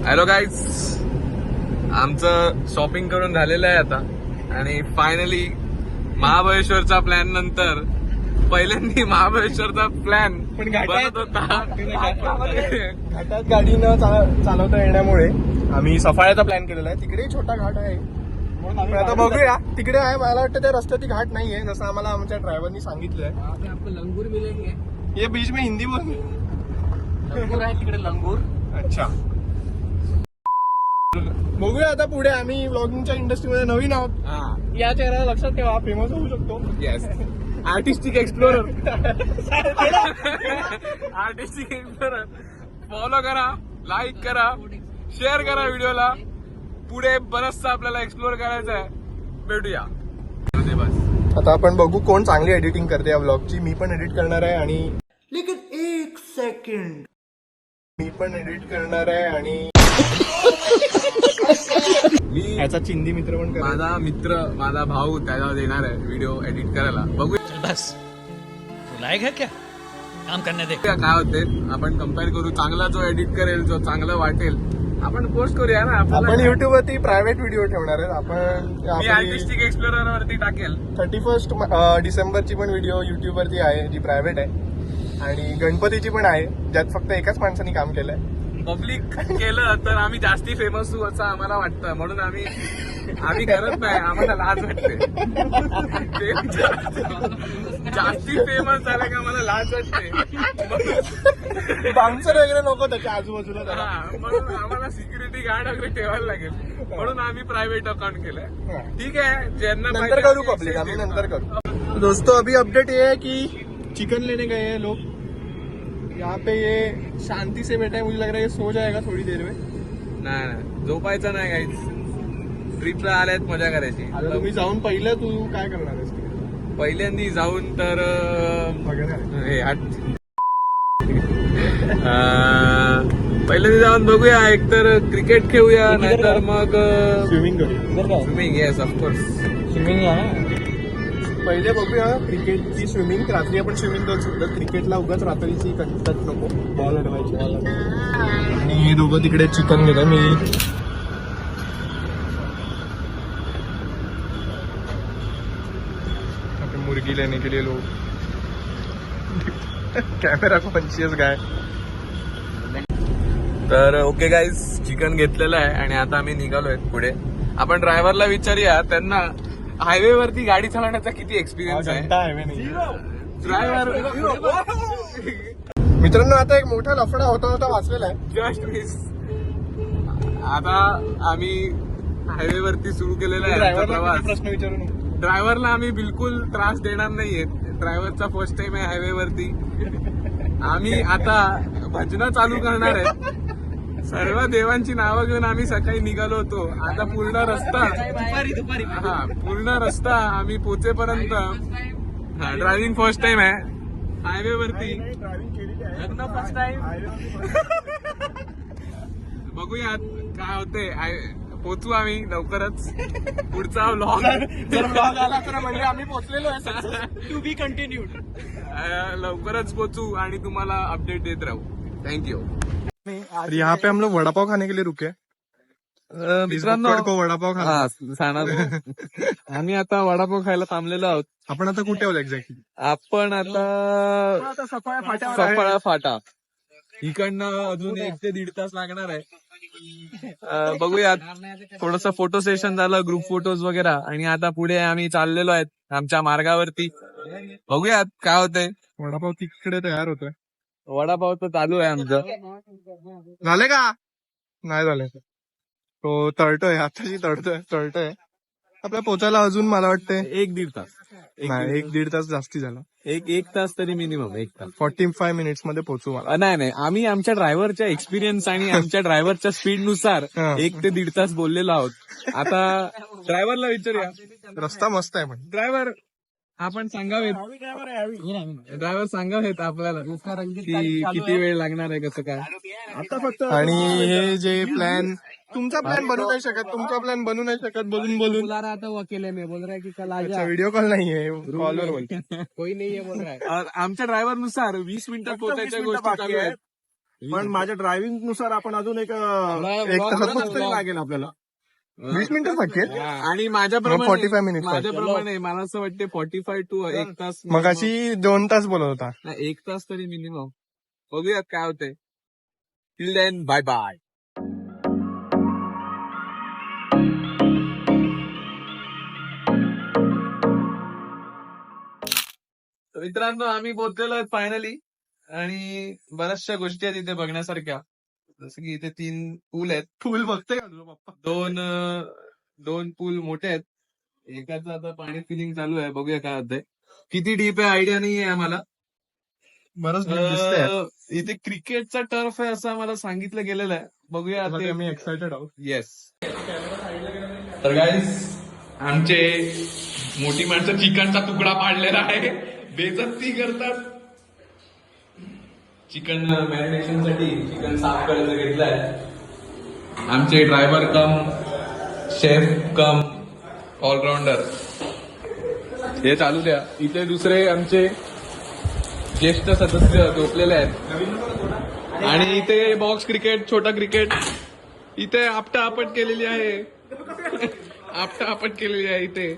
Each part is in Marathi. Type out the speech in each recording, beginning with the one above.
हॅलो गाईज, आमचं शॉपिंग करून झालेलं आहे आता आणि फायनली महाबळेश्वरचा प्लॅन नंतर पहिल्यांदा महाबळेश्वरचा प्लॅन पण बनत होता. घाटात गाडी न चालवता येण्यामुळे आम्ही सफाळ्याचा प्लॅन केलेला आहे. तिकडे छोटा घाट आहे, पण आता बघूया. तिकडे आहे, मला वाटतं त्या रस्त्यात घाट नाहीये जसं आम्हाला आमच्या ड्रायव्हरनी सांगितलंय. आपको लंगूर मिलेंगे. ये बीच में हिंदी बोल. लंगूर आहे तिकडे, लंगूर. अच्छा, बघूया आता पुढे. आम्ही व्लॉगिंगच्या इंडस्ट्रीमध्ये नवीन आहोत, या चेहऱ्याला लक्षात ठेवा, फेमस होऊ शकतो. Yes, artistic explorer. Artistic explorer follow करा, लाईक करा, शेअर करा व्हिडिओला. पुढे बरचसा आपल्याला एक्सप्लोर करायचं आहे. भेटूया. बस आता आपण बघू कोण चांगली एडिटिंग करते या व्लॉगची. मी पण एडिट करणार आहे आणि एक सेकंड मी पण एडिट करणार आहे आणि याचा चिंदी मित्र पण करणार. माझा मित्र, माझा भाऊ त्याला देणार आहे व्हिडिओ एडिट करायला. बघूया बस तू लायक है क्या काम करने दे. काय होते, आपण कम्पेअर करू. चांगला जो एडिट करेल, जो चांगलं वाटेल आपण पोस्ट करूया ना. आपण युट्यूब वरती प्रायव्हेट व्हिडिओ ठेवणार आहेत. मी आर्टिस्टिक एक्सप्लोरर वरती टाकेल. 31 डिसेंबरची पण व्हिडिओ युट्यूब वरती आहे, जी प्रायव्हेट आहे, आणि गणपतीची पण आहे, ज्यात फक्त एकाच माणसाने काम केलंय. पब्लिक केलं तर आम्ही जास्ती फेमस होऊ असं आम्हाला वाटतं, म्हणून आम्ही करत नाही. आम्हाला लाज वाटते. जास्ती फेमस झालं का आम्हाला लाज वाटते. बाउन्सर वगैरे नको त्याच्या आजूबाजूला जरा. म्हणून आम्हाला सिक्युरिटी गार्ड वगैरे ठेवायला लागेल, म्हणून आम्ही प्रायव्हेट अकाउंट केलंय. ठीक आहे, ज्यांना नंतर करू पब्लिक, आम्ही नंतर करू. दोस्तों, अभी अपडेट ये है कि चिकन लेने गए हैं लोग. यहाँ पे ये शांति से बैठा है, मुझे लग रहा है ये सो जाएगा थोड़ी देर में. नाही झोपायचं नाही काहीच. ट्रिपला आल्यात मजा करायची. आता तुम्ही जाऊन पहिलं तू काय करणार आहेस? पहिल्यांदी जाऊन तर बघणार. हे पहिल्यांदा जाऊन बघूया. एकतर क्रिकेट खेळूया, नाहीतर मग स्विमिंग करू. स्विमिंग. येस, ऑफकोर्स स्विमिंग आहे. पहिले बघूया क्रिकेटची स्विमिंग. रात्री आपण स्विमिंग करू शकतो. क्रिकेटला उगाच रात्रीची टच नको, बॉल अडवायची. आणि हे दोघं तिकडे चिकन घेतात. मी मुर्गी लेने के लिए लोग कॅमेरा कॉन्शियस गाय. तर ओके गाईज, चिकन घेतलेलं आहे आणि आता आम्ही निघालोय पुढे. आपण ड्रायव्हरला विचारूया, त्यांना हायवे वरती गाडी चालवण्याचा किती एक्सपिरियन्स आहे. ड्रायव्हर मित्रांनो, आता एक मोठा लफडा होता वाचलेला आहे. Just miss. आता आम्ही हायवे वरती सुरू केलेला आहे आमचा प्रवास. प्रश्न विचारू नको. ड्रायव्हरला आम्ही बिलकुल त्रास देणार नाहीये. ड्रायव्हरचा फर्स्ट टाइम आहे हायवे वरती. आम्ही आता भजनं चालू करणार आहे. सर्व देवांची नावं घेऊन आम्ही सकाळी निघालो होतो. आता पूर्ण रस्ता पूर्ण रस्ता आम्ही पोचेपर्यंत ड्रायव्हिंग फर्स्ट टाइम आहे हायवे वरती. First time. बघूया काय होते. पोचू आम्ही लवकरच. पुढचा व्लॉग जर ब्लॉग आला तर म्हणजे आम्ही पोहोचलेलो आहे. To be continued. लवकरच पोचू आणि तुम्हाला अपडेट देत राहू. थँक्यू. यहाँ पे हम लोग वड़ा पाव खाने के लिए रुके. मित्रांनो, वडापाव खाना. आम्ही आता वडापाव खायला थांबलेलो आहोत. आपण आता कुठे आहोत एक्झॅक्टली? आपण आता सफाळा फाटा. इकडनं अजून 1 ते 1.5 तास लागणार आहे. बघूयात. थोडस फोटो सेशन झालं, ग्रुप फोटोज वगैरे, आणि आता पुढे आम्ही चाललेलो आहेत आमच्या मार्गावरती. बघूयात काय होतंय. वडापाव तिकडे तयार होतोय. वडापाव तर चालू आहे आमचं. झाले का? नाही झाले. तो तळतोय, आताशी तळतोय. आपल्याला पोचायला अजून मला वाटतंय 1-1.5 तास. नाही, 1-1.5 तास जास्ती झाला. 1 तास तरी मिनिमम. 1 तास 45 मिनिट्स मध्ये पोहोचू मला. नाही, आम्ही आमच्या ड्रायव्हरच्या एक्सपिरियन्स आणि आमच्या ड्रायव्हरच्या स्पीड नुसार 1 ते 1.5 तास बोललेलो आहोत. आता ड्रायव्हरला विचारूया. रस्ता मस्त आहे पण. ड्रायव्हर आपण सांगावेत. ड्रायव्हर सांगावेत आपल्याला की किती वेळ लागणार आहे, कसं काय. आता फक्त आणि हे जे प्लॅन, तुमचा प्लॅन बनू नाही शकत. बोलून आता वकील मी बोल रहा है की कल आ जा. व्हिडिओ कॉल नाहीये, कॉलवर बोल. कोई नहीं है बोल रहा है. आमच्या ड्रायव्हर नुसार 20 मिनिटात पोहोचायच्या गोष्टी चालू आहेत. पण माझ्या ड्रायव्हिंग नुसार आपण अजून एक तासात तरी लागेल आपल्याला. 20 मिनिटं लागेल. आणि 45 मिनिट माझ्याप्रमाणे मला असं वाटते 45 टू 1 तास. मग अशी 2 तास बोलत होता. 1 तास तरी मिनिमम. बघूयात काय होते. Till then bye bye. मित्रांनो आम्ही पोहोचलेलो आहेत फायनली. आणि बऱ्याचशा गोष्टी आहेत इथे बघण्यासारख्या. जसं की इथे 3 पूल आहेत. फुल बघते का तुझा पप्पा? दोन पूल मोठे आहेत. एकाचं आता पाणी फिलिंग चालू आहे. बघूया काय होतंय. किती डीप आहे आयडिया नाहीये आम्हाला. बरंच दिसतंय. इथे क्रिकेटचा टर्फ आहे असं आम्हाला सांगितलं गेलेलं आहे. बघूया ते. मी एक्साइटेड आहोत. येस. तर गाईज आमचे मोठी माणसं चिकनचा तुकडा पाडलेला आहे. बेइज्जती करतात. चिकन मॅरिनेशन साठी चिकन साफ करायचं घेतलंय. आमचे ड्रायव्हर कम शेफ कम ऑलराऊंडर हे चालू द्या. इथे दुसरे आमचे ज्येष्ठ सदस्य झोपलेले आहेत. आणि इथे बॉक्स क्रिकेट छोटा क्रिकेट इथे आपटा आपट केलेली आहे. आपटा आपट केलेली आहे इथे.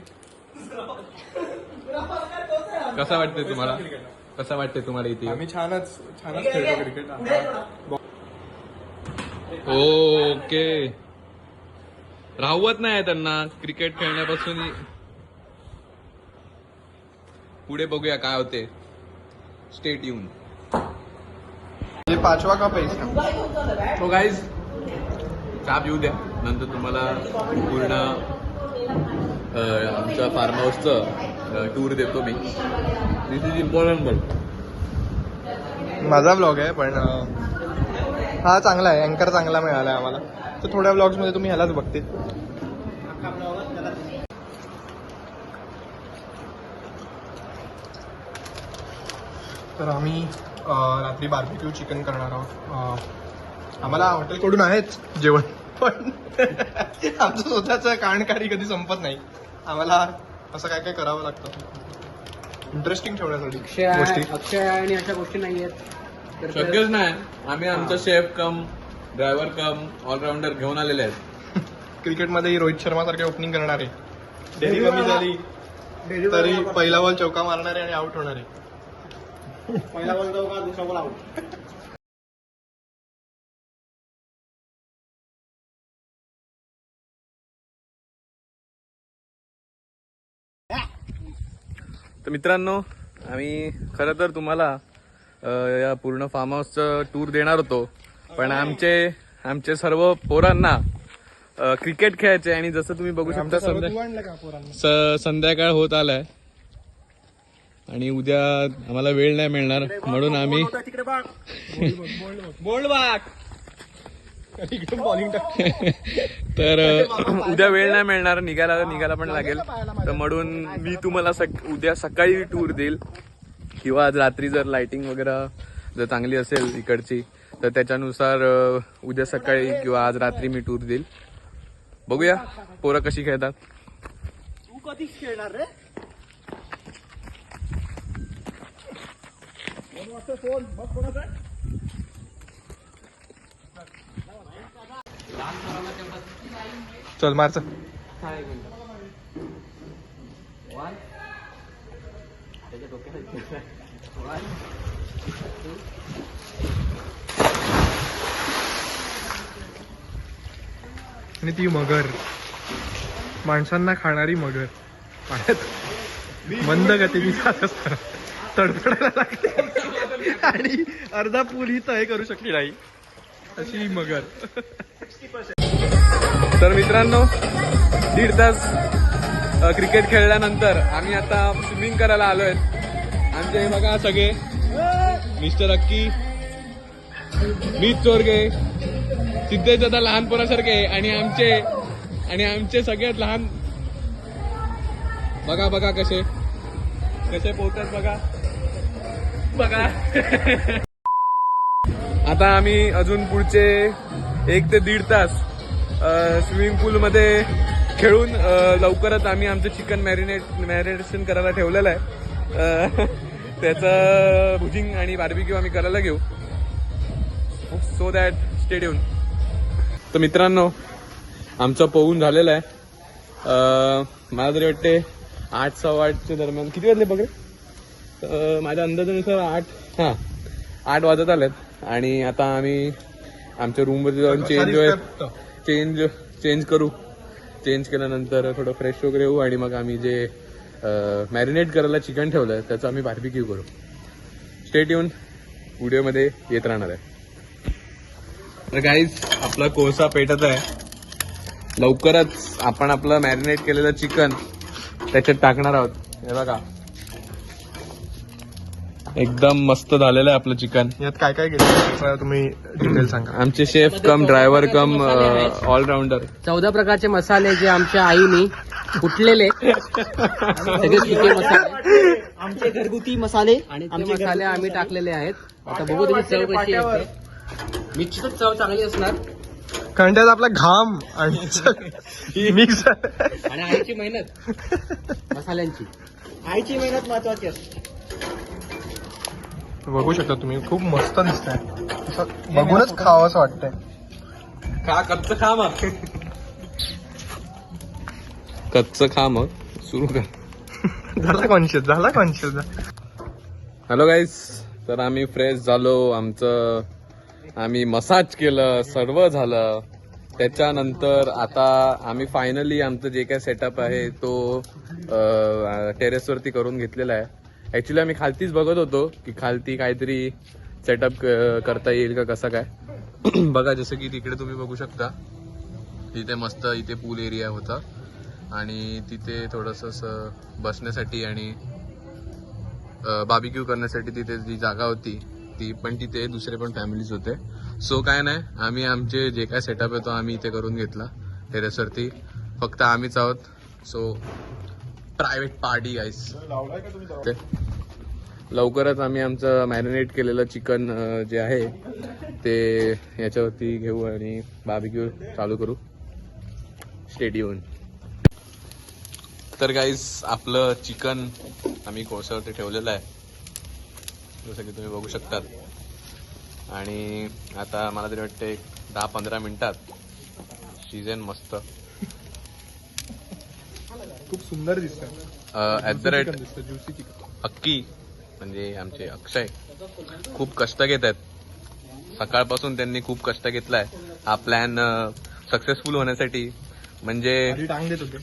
कसा वाटतंय तुम्हाला? कसं वाटतंय तुम्हाला इथे? आम्ही छानच खेळतो क्रिकेट. ओके. राहवत नाही त्यांना क्रिकेट खेळण्यापासून. पुढे बघूया काय होते. Stay tune. 5वा कप आहे इसका. तो गाईज चहा पिऊ द्या. नंतर तुम्हाला पूर्ण आमच्या फार्म हाऊसचं टूर देतो मी. दिस इज इम्पॉर्टंट. माझा ब्लॉग आहे पण हा चांगला आहे. अँकर चांगला मिळाला आम्हाला. तर थोड्या ब्लॉग्स मध्ये तुम्ही ह्यालाच बघते. तर आम्ही रात्री बार्बिक्यू चिकन करणार आहोत. आम्हाला हॉटेलकडून आहेच जेवण पण आमचं स्वतःचं कारणकारी कधी संपत नाही. आम्हाला असं काय काय करावं लागतं इंटरेस्टिंग ठेवण्यासाठी गोष्टी. अक्षय आणि अशा गोष्टी नाहीयेत. शक्यच नाही. आम्ही आमचा शेफ कम ड्रायव्हर कम ऑलराऊंडर घेऊन आलेले आहेत. क्रिकेटमध्ये रोहित शर्मा सारखे ओपनिंग करणार आहे. डेरी कमी झाली तरी पहिला बॉल चौका मारणार आहे आणि आउट होणार आहे. पहिला बॉल जाऊ का दुसरा बॉल आउट. तर मित्रांनो आम्ही खरं तर तुम्हाला या पूर्ण फार्म हाऊसचं टूर देणार होतो. पण आमचे सर्व पोरांना क्रिकेट खेळायचे. आणि जसं तुम्ही बघू शकता संध्याकाळ होत आलाय. आणि उद्या आम्हाला वेळ नाही मिळणार म्हणून आम्ही तर उद्या वेळ नाही मिळणार. निघायला पण लागेल. तर म्हणून मी तुम्हाला उद्या सकाळी टूर देईल. किंवा आज रात्री जर लाइटिंग वगैरे जर चांगली असेल इकडची तर त्याच्यानुसार उद्या सकाळी किंवा आज रात्री मी टूर देईल. बघूया पोरं कशी खेळतात. तू कधी खेळणार रे? चल मारच. आणि ती मगर माणसांना खाणारी मगर पाण्यात मंद गतीने जात असताना तडफडायला लागते आणि अर्धा पूल ही तय करू शकली नाही अशी मगर. तर मित्रांनो 1.5 तास क्रिकेट खेळल्यानंतर आम्ही आता स्विमिंग करायला आलोय. आमचे बघा सगळे मिस्टर अक्की मीत चोरगे सिद्धेश आता लहान पोरासारखे आणि आमचे सगळ्यात लहान बघा कसे पोहतात बघा. आता आम्ही अजून पुढचे 1 ते 1.5 तास स्विमिंग पूल मध्ये खेळून लवकरच आम्ही आमचं चिकन मॅरिनेशन करायला ठेवलेलं आहे. त्याचं भुजिंग आणि बार्बिक्यू आम्ही करायला घेऊ. So that stadium. तर मित्रांनो आमचं पोहून झालेलं आहे. मला तरी वाटते 8-8:15 दरम्यान. किती वाजले बघ रे? माझ्या अंदाजानुसार 8 वाजत आलेत आणि आता आम्ही आमच्या रूमवरती जाऊन चेंज करू. चेंज केल्यानंतर थोडं फ्रेश वगैरे होऊ आणि मग आम्ही जे मॅरिनेट करायला चिकन ठेवलंय त्याचं आम्ही बार्बिक्यू करू. स्टे ट्यून, व्हिडिओमध्ये येत राहणार आहे. तर गाईज आपला कोळसा पेटत आहे. लवकरच आपण आपलं मॅरिनेट केलेलं चिकन त्याच्यात टाकणार आहोत. हे बघा एकदम मस्त झालेलं आहे आपलं चिकन. यात काय काय केलं तुम्ही डिटेल सांगा. आमचे शेफ कम ड्रायव्हर कम ऑलराऊंडर. 14 प्रकारचे मसाले जे आमच्या आईने कुटलेले सगळे सुके मसाले, आमचे घरगुती मसाले आणि ते मसाले आम्ही टाकलेले आहेत. आता बघू त्याची चव कशी आहे. निश्चितच चव चांगली असणार कारण त्यात आपला घाम आणि मिक्स आणि आईची मेहनत, मसाल्यांची आईची मेहनत महत्वाची असते. बघू शकता तुम्ही, खूप मस्त दिसतंय. असं बघूनच खावं असं वाटतंय. कच्चं खा मग, कच्चं खा मग सुरू कर. झाला कॉन्शियस. हॅलो गाईस, तर आम्ही फ्रेश झालो. आम्ही मसाज केलं, सर्व झालं. त्याच्यानंतर आता आम्ही फायनली आमचं जे काय सेटअप आहे तो टेरेसवरती करून घेतलेला आहे. ऍक्च्युली आम्ही खालतीच बघत होतो की खालती काहीतरी सेटअप करता येईल का कसं काय. बघा जसं की तिकडे तुम्ही बघू शकता, तिथे मस्त इथे पूल एरिया होता आणि तिथे थोडंसं बसण्यासाठी आणि बार्बिक्यू करण्यासाठी तिथे जी जागा होती ती पण तिथे दुसरे पण फॅमिलीज होते. सो काय नाही, आम्ही आमचे जे काय सेटअप आहे तो आम्ही इथे करून घेतला टेरेसवरती. फक्त आम्हीच आहोत. सो प्रायव्हेट पार्टी गाईस. लवकरच आम्ही आमचं मॅरिनेट केलेलं चिकन जे आहे ते याच्यावरती घेऊ आणि बार्बिक्यू चालू करू. स्टेडियम. तर गाईस आपलं चिकन आम्ही कोळशावरती ठेवलेलं आहे जसं की तुम्ही बघू शकतात. आणि आता मला तरी वाटते 10-15 मिनिटात शिजेन मस्त. खूप सुंदर दिसतंय. At the rate juicy chicken. Akki म्हणजे आमचे अक्षय खूप कष्ट घेत आहेत. सकाळपासून त्यांनी खूप कष्ट घेतलाय हा प्लॅन सक्सेसफुल होण्यासाठी. म्हणजे टांग देत होते.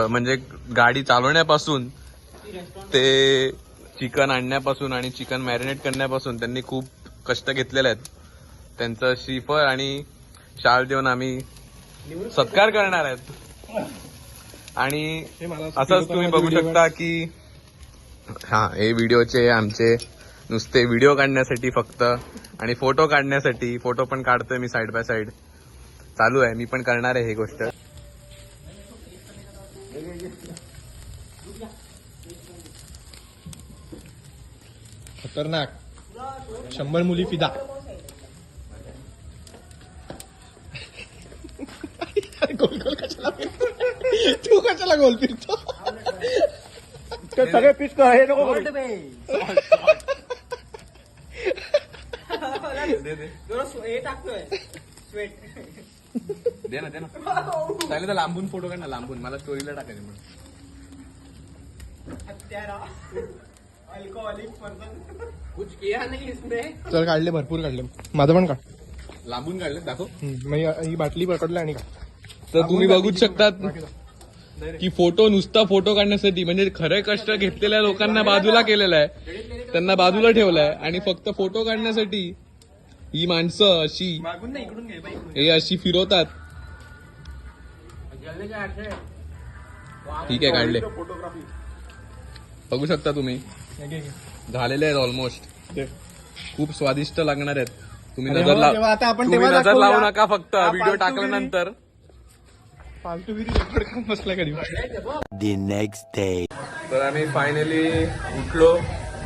म्हणजे गाडी चालवण्यापासून ते चिकन आणण्यापासून आणि चिकन मॅरिनेट करण्यापासून त्यांनी खूप कष्ट घेतलेले आहेत. त्यांचं श्रीफळ आणि शाल देऊन आम्ही सत्कार करणार आहेत. आणि असंच तुम्ही बघू शकता की हे व्हिडिओचे आमचे नुसते व्हिडिओ काढण्यासाठी फक्त आणि फोटो काढण्यासाठी. फोटो पण काढतोय मी साइड बाय साइड, चालू आहे. मी पण करणार आहे ही गोष्ट. खतरनाक. 100 मुली फिदा. गोल कशाला फिरतो? तू कशाला गोल फिरतो? सगळे पीस हे नको हे टाकतोय स्वेट. दे ना चालेल तर लांबून फोटो काढ ना, लांबून. मला स्टोरीला टाकायचे म्हणून. कुछ किया नहीं इसमें. चल काढले, भरपूर काढले. माझं पण काढ. लांबून काढले दाखव. मग ही बाटली पकडली आणि का. तर तुम्ही बघूच शकतात की फोटो नुसता फोटो काढण्यासाठी, म्हणजे खरे कष्ट घेतलेल्या लोकांना बाजूला केलेलं आहे, त्यांना बाजूला ठेवलंय आणि फक्त फोटो काढण्यासाठी ही माणसं अशी हे अशी फिरवतात. ठीक आहे, काढले. बघू शकता तुम्ही, झालेले आहेत ऑलमोस्ट. खूप स्वादिष्ट लागणार आहेत. तुम्ही नजर लावू नका फक्त व्हिडिओ टाकल्यानंतर. The next day. तर आम्ही फायनली उठलो.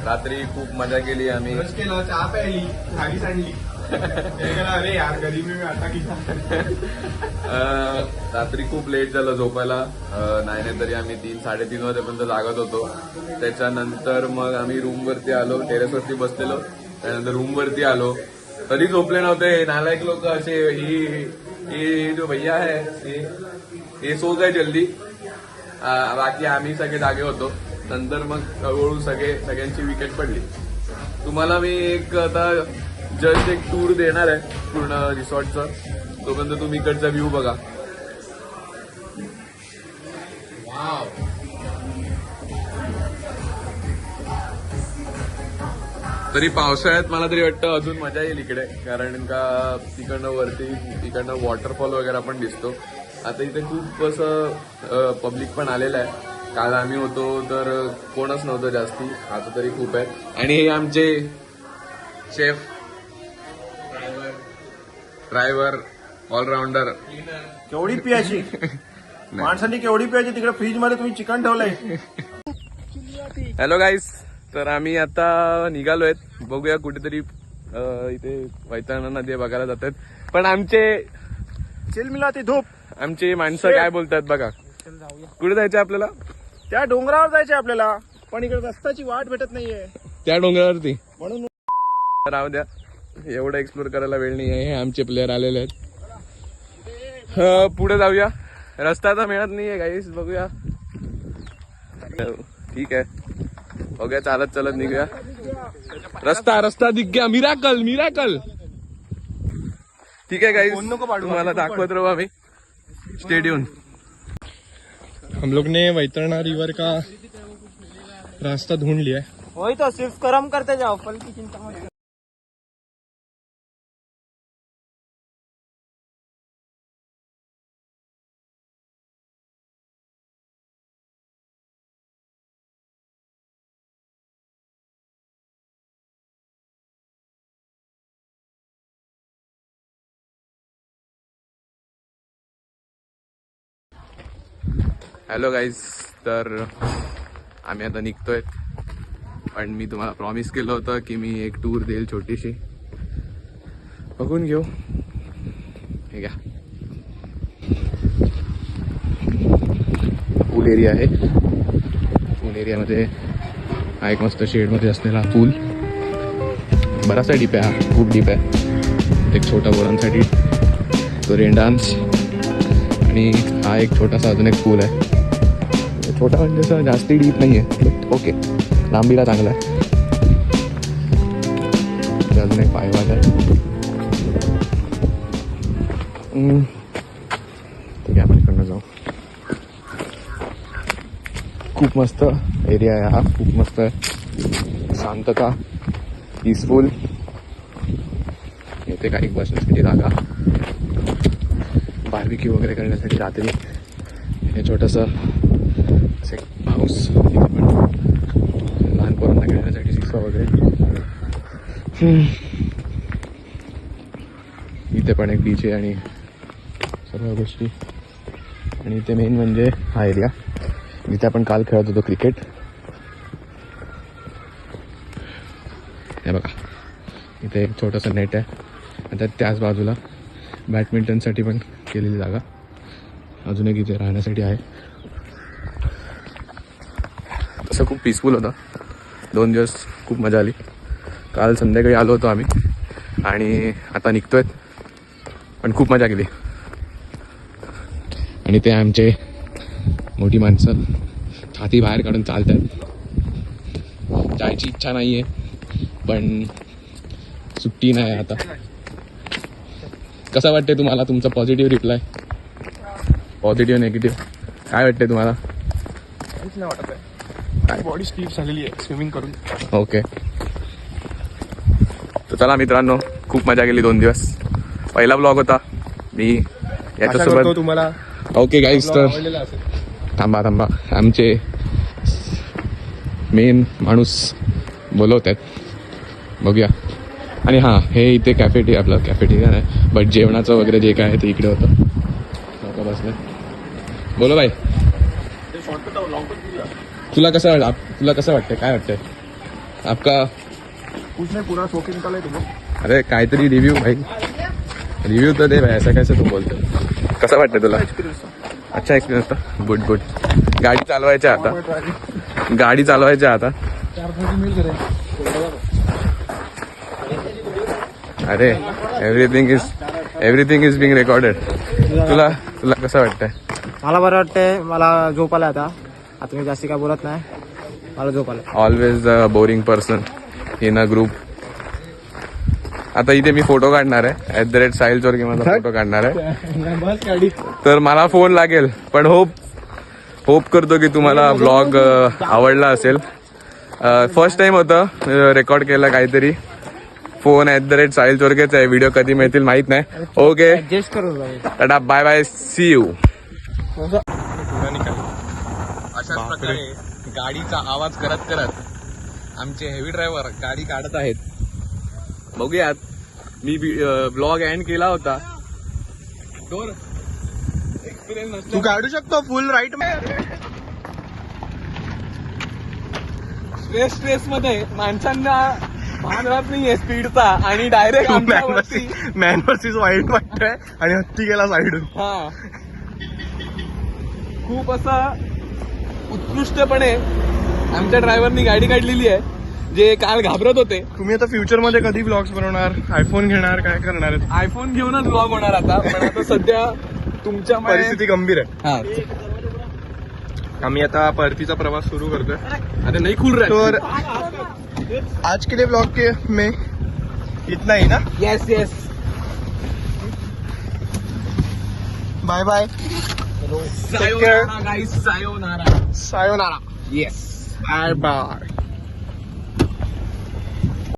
रात्री खूप मजा केली आम्ही. चहा प्यायली, गाडी सांडली. अरे यार गरीबी मी आता की. रात्री खूप लेट झालं झोपायला. नाही तरी आम्ही 3-3:30 वाजेपर्यंत जागत होतो. त्याच्यानंतर मग आम्ही रूमवरती आलो, टेरेसवरती बसलेलो. त्यानंतर रूमवरती आलो तरी झोपले नव्हते नालायक लोक असे. ही जो भैया है हे सो गए जल्दी. बाकी आम्ही सगळे जागे होतो. नंतर मग हळूहळू सगळ्यांची विकेट पडली. तुम्हाला मी एक आता जस्ट एक टूर देणार आहे पूर्ण रिसॉर्टचं. तोपर्यंत तुम्ही इकडचा व्ह्यू बघा. तरी पावसाळ्यात मला तरी वाटतं अजून मजा येईल इकडे, कारण का तिकडनं वॉटरफॉल वगैरे पण दिसतो. आता इथे खूप असं पब्लिक पण आलेलं आहे. काल आम्ही होतो तर कोणच नव्हतं जास्ती, आता तरी खूप आहे. आणि हे आमचे शेफ, ड्रायव्हर, ऑलराऊंडर. केवढी पियाची माणसांनी केवढी पियाची तिकडे फ्रीज मध्ये तुम्ही चिकन ठेवलंय. हॅलो गाईस, तर आम्ही आता निघालोय. बघूया कुठेतरी इथे वैतरणा नदी बघायला जातात. पण चिलमिलाती धूप. आमचे माणसं काय बोलतात बघा. कुठे जायचं आपल्याला? त्या डोंगरावर जायचे आपल्याला, पण इकडे रस्त्याची वाट भेटत नाहीये त्या डोंगरावरती. म्हणून राहू द्या, एवढं एक्सप्लोर करायला वेळ नाही आहे. हे आमचे प्लेयर आलेले आहेत. पुढे जाऊया. रस्ता तर मिळत नाहीये गाईस, बघूया. ठीक आहे, बघूया. चालत चालत निघूया. रस्ता दिख गया. मिराकल. ठीक आहे गाईस, तुम्हाला दाखवत राहू आम्ही. स्टेडियम. हम लोग ने वैतरणा रिवर का रास्ता ढूंढ लिया है. वही तो सिर्फ कर्म करते जाओ, फल की चिंता मत. हॅलो गाईज, तर आम्ही आता निघतोय. पण मी तुम्हाला प्रॉमिस केलं होतं की मी एक टूर देईल छोटीशी. बघून घेऊ. हे घ्या, पूल एरिया आहे. पूल एरियामध्ये हा एक मस्त शेडमध्ये असलेला पूल. बराचसा डीप आहे हा, खूप डीप आहे. एक छोटा पोरांसाठी तो रेन डान्स. आणि हा एक छोटासा अजून एक पूल आहे. छोटा म्हणजे असं जास्ती डीप नाही आहे, बट ओके, लांबीला चांगला आहे. अजून एक पायवाट आहे. ठीक आहे, आपण इकडनं जाऊ. खूप मस्त एरिया आहे हा, खूप मस्त आहे. शांतता, पीसफुल. इथे काही बसण्यासाठी जागा, बार्बिक्यू वगैरे करण्यासाठी रात्री. हे छोटंसं एक हाऊस, तिथे पण लहान पोरांना खेळण्यासाठी शिकवा वगैरे. इथे पण एक बीच आहे आणि सर्व गोष्टी. आणि इथे मेन म्हणजे हा एरिया जिथे आपण काल खेळत होतो क्रिकेट. हे बघा, इथे एक छोटंसं नेट आहे. आता त्याच बाजूला बॅडमिंटनसाठी पण केलेली जागा. अजून एक इथे राहण्यासाठी आहे. तसं खूप पीसफुल होतं. 2 दिवस खूप मजा आली. काल संध्याकाळी आलो होतो आम्ही आणि आता निघतोय. पण खूप मजा केली. आणि ते आमचे मोठी माणसं छाती बाहेर काढून चालत आहेत. जायची इच्छा नाही आहे, पण सुट्टी नाही आता. कसं वाटते तुम्हाला तुमचा पॉझिटिव्ह रिप्लाय? पॉझिटिव्ह निगेटिव्ह काय वाटते तुम्हाला? काहीच नाही वाटत आहे. बॉडी स्टीफ झालेली आहे स्विमिंग करून. ओके, तर चला मित्रांनो, खूप मजा केली 2 दिवस. पहिला ब्लॉग होता मी याच्यासोबत तुम्हाला. ओके गाईज, तर थांबा, आमचे मेन माणूस बोलवत आहेत, बघूया. आणि हां, हे इथे कॅफेटेरिया नाही, बट जेवणाचं वगैरे जे काय आहे ते इकडे होतं. बसलं. बोलो भाई, तुला कसं वाटतं? काय वाटतंय आपका? कुछ नहीं, पूरा शौक निकाला है तुमको. अरे काहीतरी रिव्ह्यू भाई, रिव्ह्यू तर दे भाई. असं कैसे तू बोलतो? कसं वाटतं तुला? अच्छा एक्सपिरियन्स होता. गुड. गाडी चालवायच्या आता. 4 मिल करे. अरे एव्हरीथिंग इज बिंग रेकॉर्डेड. तुला कसं वाटतंय? मला बरं वाटतंय. मला झोप आला आता मी जास्ती काय बोलत नाही. मला झोप आला. Always the boring person in a group. आता इथे मी फोटो काढणार आहे @ साहिल चोरगे माझा फोटो काढणार आहे. बस गाडी. तर मला फोन लागेल पण होप करतो की तुम्हाला ब्लॉग आवडला असेल. फर्स्ट टाइम होतं रेकॉर्ड केलं काहीतरी. फोन @ साहिल चोरगेचा आहे. व्हिडिओ कधी मिळतील माहित नाही. ओके ऍडजस्ट करून tata bye bye see you. अशाच प्रकारे गाडीचा आवाज करत आमचे हेवी ड्रायव्हर गाडी काढत आहेत. बघूयात. मी ब्लॉग एंड केला होता. एक्सपिरियन्स तू काढू शकतो फुल राईट. स्ट्रेस मध्ये माणसांना भान राहत नाहीये स्पीडचा आणि डायरेक्ट मॅन वर्सेस वाईल्ड वाटतंय आणि हत्ती गेला साईडून. हा खूप असा उत्कृष्टपणे आमच्या ड्रायव्हरनी गाडी काढलेली आहे. जे काल घाबरत होते. तुम्ही आता फ्युचर मध्ये कधी ब्लॉग्स बनवणार? आयफोन घेणार? काय करणार? आयफोन घेऊनच ब्लॉग होणार आता. पण आता सध्या तुमच्या परिस्थिती गंभीर आहे. हा आम्ही आता परतीचा प्रवास सुरू करतोय. आता नाही खुल रहा तर आज के लिए ब्लॉग के में इतना ही ना. Yes bye bye. Sayonara guys, sayonara. Sayonara. Yes bye bye.